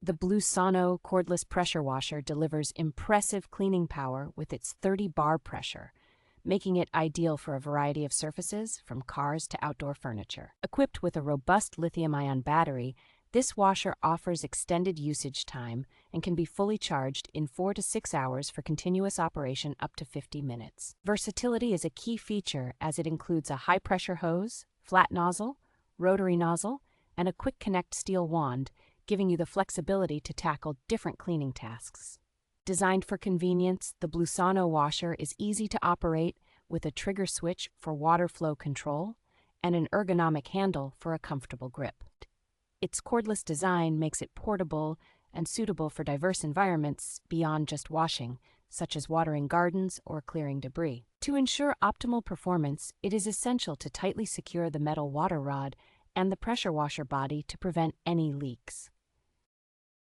The Blusonno Cordless Pressure Washer delivers impressive cleaning power with its 30-bar pressure, making it ideal for a variety of surfaces, from cars to outdoor furniture. Equipped with a robust lithium-ion battery, this washer offers extended usage time and can be fully charged in 4 to 6 hours for continuous operation up to 50 minutes. Versatility is a key feature as it includes a high-pressure hose, flat nozzle, rotary nozzle, and a quick-connect steel wand, giving you the flexibility to tackle different cleaning tasks. Designed for convenience, the Blusonno washer is easy to operate with a trigger switch for water flow control and an ergonomic handle for a comfortable grip. Its cordless design makes it portable and suitable for diverse environments beyond just washing, such as watering gardens or clearing debris. To ensure optimal performance, it is essential to tightly secure the metal water rod and the pressure washer body to prevent any leaks.